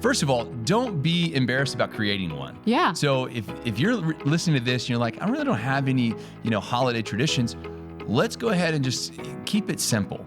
First of all, don't be embarrassed about creating one. Yeah. So if you're listening to this and you're like, I really don't have any, holiday traditions, let's go ahead and just keep it simple.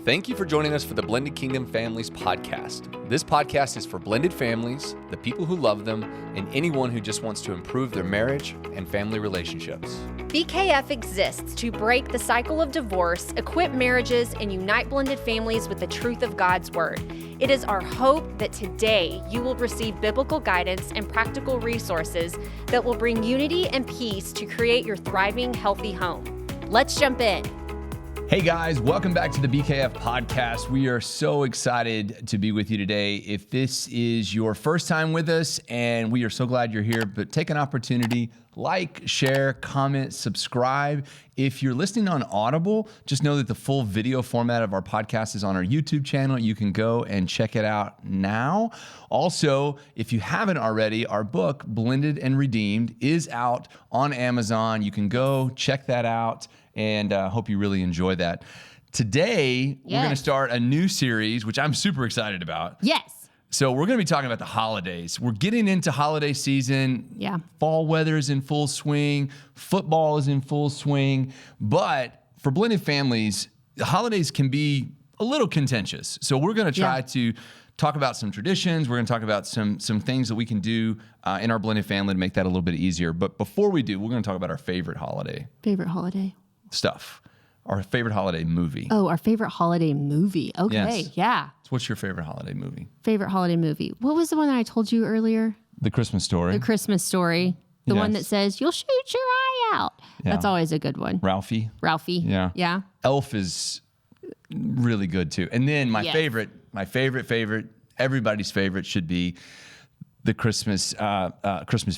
Thank you for joining us for the Blended Kingdom Families podcast. This podcast is for blended families, the people who love them, and anyone who just wants to improve their marriage and family relationships. BKF exists to break the cycle of divorce, equip marriages, and unite blended families with the truth of God's Word. It is our hope that today you will receive biblical guidance and practical resources that will bring unity and peace to create your thriving, healthy home. Let's jump in. Hey guys, welcome back to the BKF podcast. We are so excited to be with you today. If this is your first time with us, and we are so glad you're here, but take an opportunity, like, share, comment, subscribe. If you're listening on Audible, just know that the full video format of our podcast is on our YouTube channel. You can go and check it out now. Also, if you haven't already, our book, Blended and Redeemed, is out on Amazon. You can go check that out. And hope you really enjoy that. Today, we're going to start a new series, which I'm super excited about. Yes. So we're going to be talking about the holidays. We're getting into holiday season. Yeah. Fall weather is in full swing. Football is in full swing. But for blended families, the holidays can be a little contentious. So we're going to try to talk about some traditions. We're going to talk about some things that we can do in our blended family to make that a little bit easier. But before we do, we're going to talk about our favorite holiday. Favorite holiday? Stuff. Our favorite holiday movie. Oh, our favorite holiday movie. Okay, Yes. yeah. So what's your favorite holiday movie? Favorite holiday movie. What was the one that I told you earlier? The Christmas Story. The Christmas Story. The one that Yes. says, you'll shoot your eye out. Yeah. That's always a good one. Ralphie. Ralphie. Yeah. Yeah. Elf is really good too. And then my favorite, everybody's favorite should be the Christmas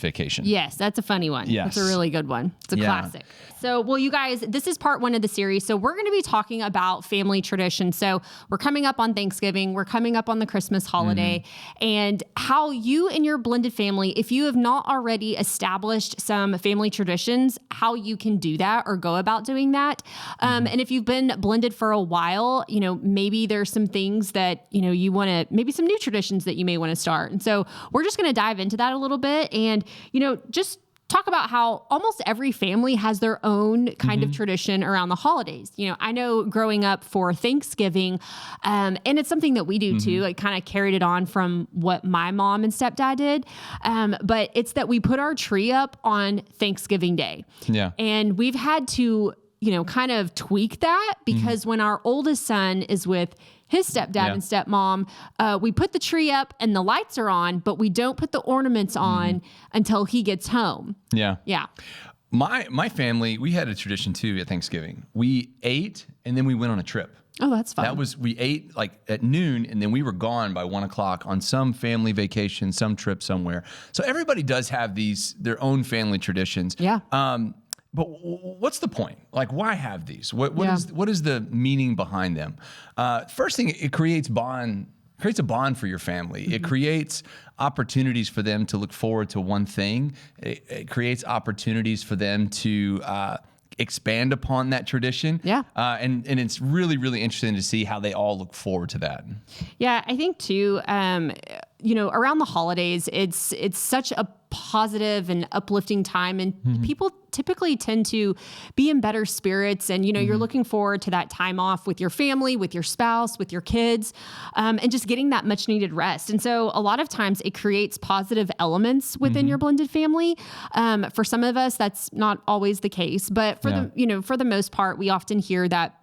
Vacation. Yes, that's a funny one. Yes. That's a really good one. It's a classic. So, well, you guys, this is part one of the series. So we're going to be talking about family tradition. So we're coming up on Thanksgiving. We're coming up on the Christmas holiday, and how you and your blended family, if you have not already established some family traditions, how you can do that or go about doing that. And if you've been blended for a while, maybe there's some things that, you want to, maybe some new traditions that you may want to start. And so we're just going to dive into that a little bit and, just talk about how almost every family has their own kind of tradition around the holidays. I know growing up for Thanksgiving, and it's something that we do too. I kind of carried it on from what my mom and stepdad did. But it's that we put our tree up on Thanksgiving Day. Yeah. And we've had to, kind of tweak that because when our oldest son is with his stepdad and stepmom, we put the tree up and the lights are on, but we don't put the ornaments on until he gets home. Yeah. Yeah. My family, we had a tradition too at Thanksgiving. We ate and then we went on a trip. Oh, that's fun. We ate like at noon and then we were gone by 1:00 on some family vacation, some trip somewhere. So everybody does have their own family traditions. Yeah. But what's the point? Like, why have these? What is the meaning behind them? First thing, it creates a bond for your family. It creates opportunities for them to look forward to one thing. It creates opportunities for them to expand upon that tradition. Yeah. And it's really, really interesting to see how they all look forward to that. Yeah, I think too, around the holidays, it's such a positive and uplifting time, and people typically tend to be in better spirits, and you're looking forward to that time off with your family, with your spouse, with your kids, and just getting that much needed rest. And so a lot of times it creates positive elements within your blended family. For some of us, that's not always the case, but for the most part, we often hear that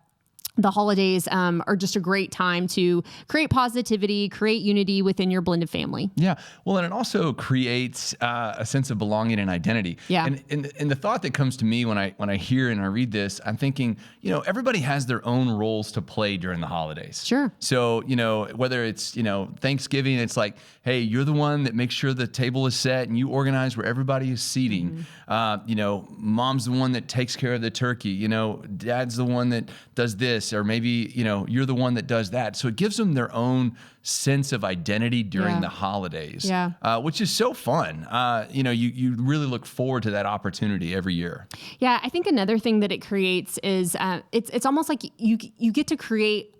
the holidays are just a great time to create positivity, create unity within your blended family. Yeah. Well, and it also creates a sense of belonging and identity. Yeah. And the thought that comes to me when I hear and I read this, I'm thinking, everybody has their own roles to play during the holidays. Sure. So, whether it's, Thanksgiving, it's like, hey, you're the one that makes sure the table is set and you organize where everybody is seating. Mom's the one that takes care of the turkey. Dad's the one that does this, or maybe, you're the one that does that. So it gives them their own sense of identity during the holidays, which is so fun. You really look forward to that opportunity every year. Yeah, I think another thing that it creates is it's almost like you get to create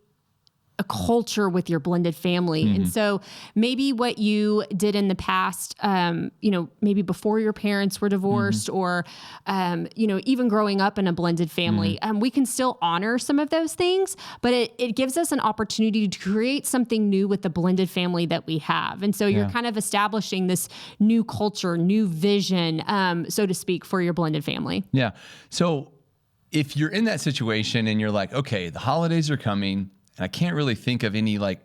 a culture with your blended family. And so maybe what you did in the past, maybe before your parents were divorced or, even growing up in a blended family, we can still honor some of those things, but it gives us an opportunity to create something new with the blended family that we have. And so you're kind of establishing this new culture, new vision, so to speak, for your blended family. Yeah. So if you're in that situation and you're like, okay, the holidays are coming, and I can't really think of any like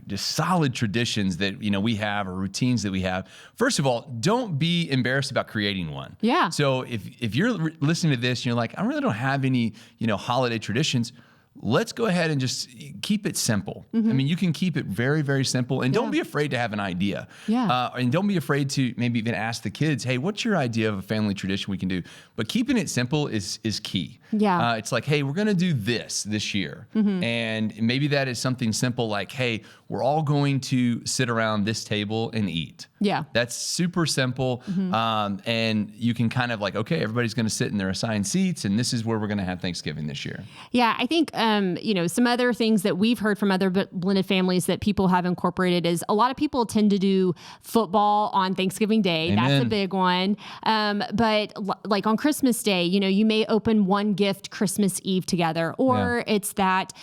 just solid traditions that, we have or routines that we have. First of all, don't be embarrassed about creating one. Yeah. So if you're listening to this and you're like, I really don't have any, holiday traditions, let's go ahead and just keep it simple. I mean, you can keep it very, very simple, and don't be afraid to have an idea. Yeah. And don't be afraid to maybe even ask the kids, hey, what's your idea of a family tradition we can do? But keeping it simple is key. Yeah. It's like, hey, we're going to do this year. And maybe that is something simple like, hey, we're all going to sit around this table and eat. Yeah. That's super simple. And you can kind of like, okay, everybody's going to sit in their assigned seats, and this is where we're going to have Thanksgiving this year. Yeah. I think, some other things that we've heard from other blended families that people have incorporated is a lot of people tend to do football on Thanksgiving Day. Amen. That's a big one. But like on Christmas Day, you may open one gift Christmas Eve together, or it's that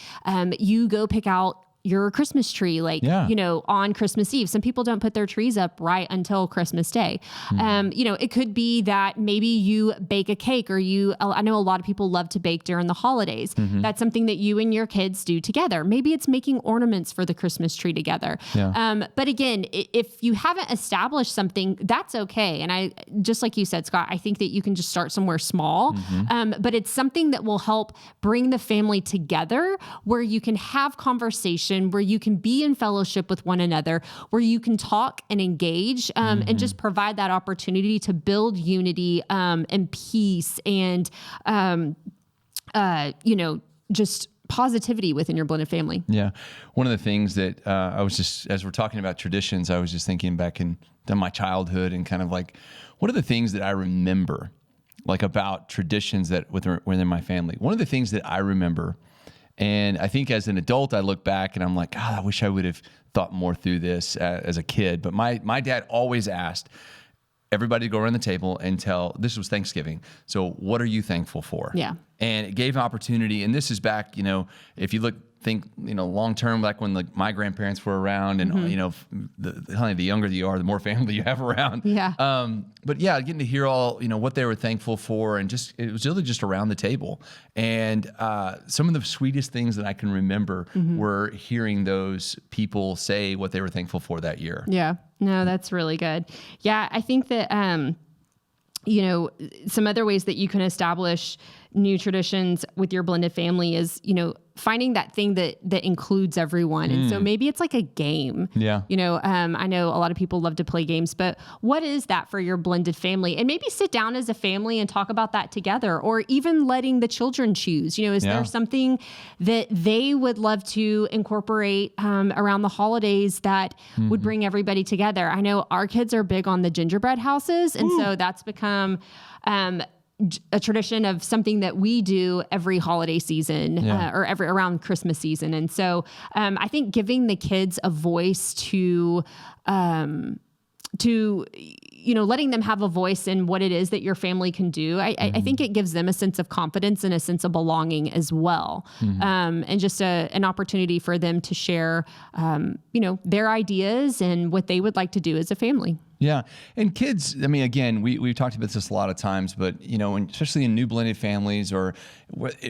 you go pick out your Christmas tree, on Christmas Eve. Some people don't put their trees up right until Christmas Day. It could be that maybe you bake a cake, or I know a lot of people love to bake during the holidays. That's something that you and your kids do together. Maybe it's making ornaments for the Christmas tree together. Yeah. But again, if you haven't established something, that's okay. And I, just like you said, Scott, I think that you can just start somewhere small. But it's something that will help bring the family together, where you can have conversation, where you can be in fellowship with one another, where you can talk and engage, and just provide that opportunity to build unity and peace and, just positivity within your blended family. Yeah. One of the things that I was just, as we're talking about traditions, I was just thinking back to my childhood and kind of like, what are the things that I remember like about traditions that within my family? One of the things that I remember, and I think as an adult, I look back and I'm like, God, I wish I would have thought more through this as a kid. But my dad always asked everybody to go around the table and this was Thanksgiving. So what are you thankful for? Yeah. And it gave an opportunity. And this is back, if you think long term, like when my grandparents were around, and the younger you are, the more family you have around. Yeah. But yeah, getting to hear all what they were thankful for, and it was really just around the table. And some of the sweetest things that I can remember were hearing those people say what they were thankful for that year. Yeah. No, that's really good. Yeah, I think that some other ways that you can establish new traditions with your blended family is, finding that thing that includes everyone. And so maybe it's like a game. Yeah. I know a lot of people love to play games, but what is that for your blended family? And maybe sit down as a family and talk about that together, or even letting the children choose. Is there something that they would love to incorporate around the holidays that would bring everybody together? I know our kids are big on the gingerbread houses. And so that's become a tradition of something that we do every holiday season or around Christmas season. And so I think giving the kids a voice to letting them have a voice in what it is that your family can do. I think it gives them a sense of confidence and a sense of belonging as well. And just an opportunity for them to share, their ideas and what they would like to do as a family. Yeah. And kids, I mean, again, we've talked about this a lot of times, but, especially in new blended families, or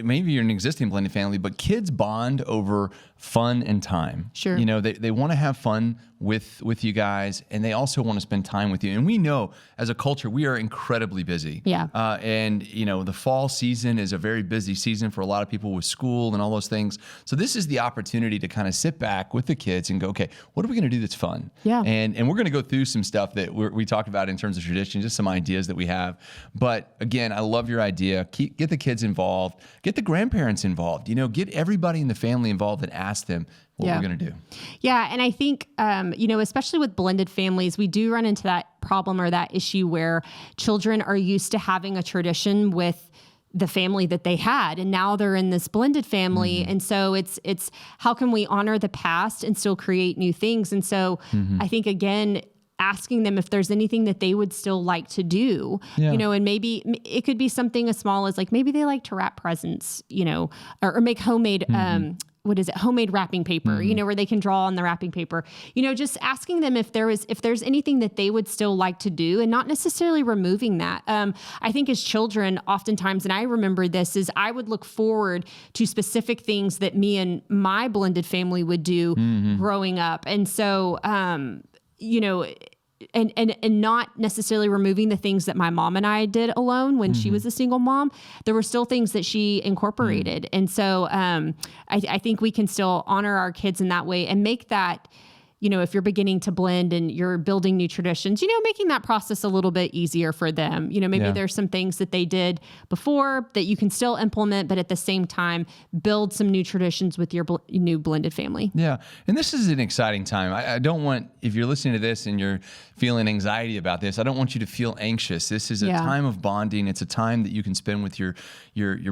maybe you're an existing blended family, but kids bond over fun and time. Sure. They want to have fun with you guys, and they also want to spend time with you. And we know as a culture, we are incredibly busy. Yeah. And the fall season is a very busy season for a lot of people with school and all those things. So this is the opportunity to kind of sit back with the kids and go, okay, what are we going to do that's fun? Yeah. And we're going to go through some stuff that we talked about in terms of tradition, just some ideas that we have. But again, I love your idea. Get the kids involved, get the grandparents involved, get everybody in the family involved and ask them what we're going to do. Yeah. And I think, especially with blended families, we do run into that problem or that issue where children are used to having a tradition with the family that they had, and now they're in this blended family. And so it's how can we honor the past and still create new things? And so I think, again, asking them if there's anything that they would still like to do, and maybe it could be something as small as like, maybe they like to wrap presents, or make homemade, homemade wrapping paper, where they can draw on the wrapping paper, just asking them if there's anything that they would still like to do, and not necessarily removing that. I think as children, oftentimes, and I remember this, is I would look forward to specific things that me and my blended family would do growing up. And so, and not necessarily removing the things that my mom and I did alone when she was a single mom. There were still things that she incorporated. And so I think we can still honor our kids in that way and make that, if you're beginning to blend and you're building new traditions, making that process a little bit easier for them. Maybe there's some things that they did before that you can still implement, but at the same time, build some new traditions with your new blended family. Yeah. And this is an exciting time. I don't want, if you're listening to this and you're feeling anxiety about this, I don't want you to feel anxious. This is a time of bonding. It's a time that you can spend with your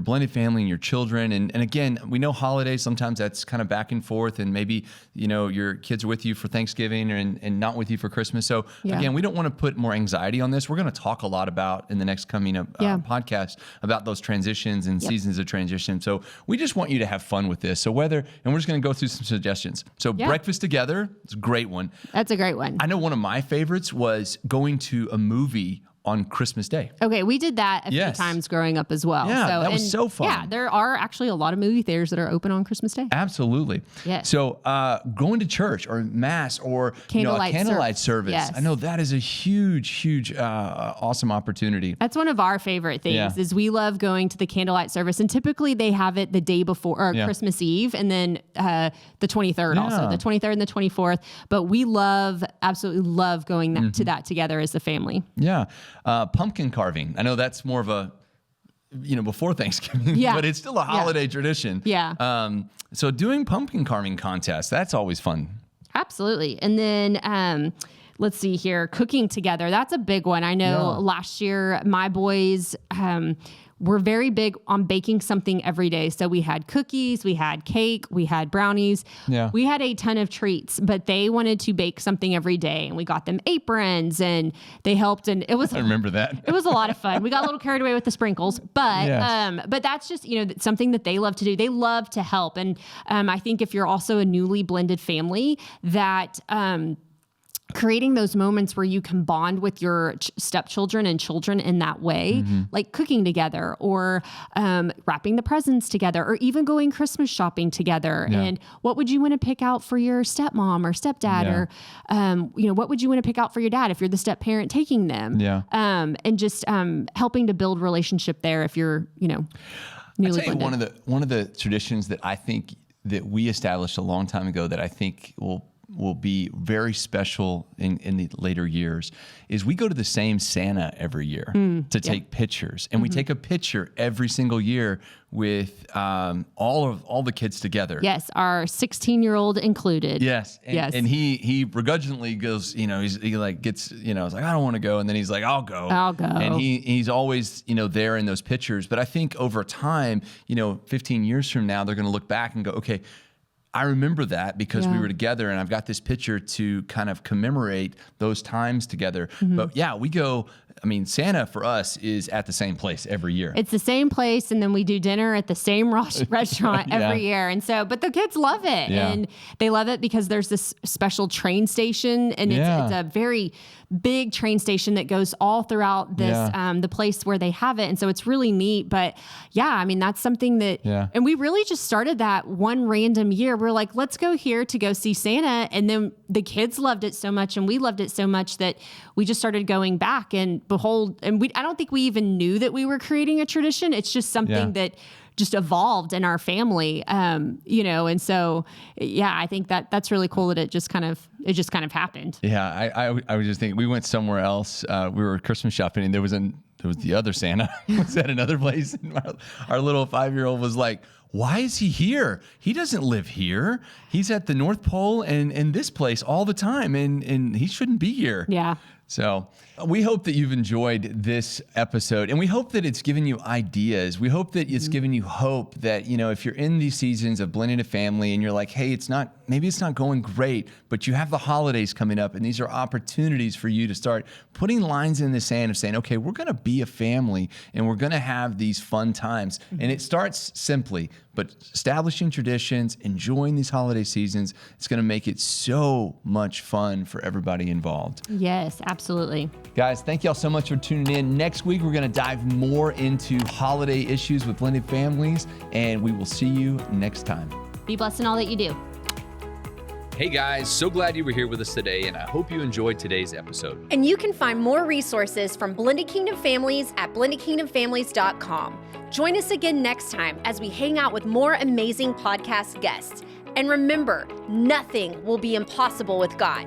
blended family and your children. And again, we know holidays, sometimes that's kind of back and forth, and maybe, your kids are with you for Thanksgiving and not with you for Christmas. So again, we don't want to put more anxiety on this. We're going to talk a lot about in the next coming podcast about those transitions and seasons of transition. So we just want you to have fun with this. So and we're just going to go through some suggestions. So breakfast together, it's a great one. That's a great one. I know one of my favorites was going to a movie on Christmas Day. Okay, we did that a few times growing up as well. Yeah, that was so fun. Yeah, there are actually a lot of movie theaters that are open on Christmas Day. Absolutely. Yes. So going to church or mass or a candlelight service. Yes. I know that is a huge, awesome opportunity. That's one of our favorite things is we love going to the candlelight service, and typically they have it the day before or Christmas Eve, and then the 23rd also, the 23rd and the 24th. But we absolutely love going to that together as a family. Yeah. Pumpkin carving. I know that's more of a, before Thanksgiving, but it's still a holiday tradition. Yeah. So doing pumpkin carving contests, that's always fun. Absolutely. And then, let's see here, cooking together. That's a big one. I know last year my boys, we're very big on baking something every day. So we had cookies, we had cake, we had brownies. Yeah. We had a ton of treats, but they wanted to bake something every day, and we got them aprons and they helped. And it was, I remember that. It was a lot of fun. We got a little carried away with the sprinkles, but that's just, something that they love to do. They love to help. And I think if you're also a newly blended family, that, creating those moments where you can bond with your stepchildren and children in that way, like cooking together or wrapping the presents together, or even going Christmas shopping together. Yeah. And what would you want to pick out for your stepmom or stepdad, or what would you want to pick out for your dad if you're the step parent taking them? Yeah. And just helping to build relationship there if you're newly blended. One of the traditions that I think that we established a long time ago that I think will be very special in the later years is we go to the same Santa every year to take pictures. And we take a picture every single year with all the kids together. Yes, our 16-year-old included. Yes. And he begrudgingly goes, he gets, it's like, I don't want to go. And then he's like, I'll go. And he's always, there in those pictures. But I think over time, 15 years from now, they're going to look back and go, okay, I remember that because we were together, and I've got this picture to kind of commemorate those times together. But we go, Santa for us is at the same place every year. It's the same place, and then we do dinner at the same restaurant every year. And so, but the kids love it, and they love it because there's this special train station, and it's a very big train station that goes all throughout this, the place where they have it. And so it's really neat. But that's something that, and we really just started that one random year. We're like, let's go here to go see Santa. And then the kids loved it so much, and we loved it so much that we just started going back, and behold, and I don't think we even knew that we were creating a tradition. It's just something that just evolved in our family, and so, I think that's really cool that it just kind of happened. Yeah. I was just thinking, we went somewhere else. We were Christmas shopping, and there was the other Santa was at another place. And our little 5-year-old was like, why is he here? He doesn't live here. He's at the North Pole and this place all the time, and he shouldn't be here. Yeah. So we hope that you've enjoyed this episode, and we hope that it's given you ideas. We hope that it's given you hope that, if you're in these seasons of blending a family and you're like, hey, maybe it's not going great, but you have the holidays coming up, and these are opportunities for you to start putting lines in the sand of saying, okay, we're going to be a family and we're going to have these fun times. And it starts simply, but establishing traditions, enjoying these holiday seasons, it's going to make it so much fun for everybody involved. Yes, absolutely. Guys, thank y'all so much for tuning in. Next week, we're going to dive more into holiday issues with blended families, and we will see you next time. Be blessed in all that you do. Hey guys, so glad you were here with us today, and I hope you enjoyed today's episode. And you can find more resources from Blended Kingdom Families at blendedkingdomfamilies.com. Join us again next time as we hang out with more amazing podcast guests. And remember, nothing will be impossible with God.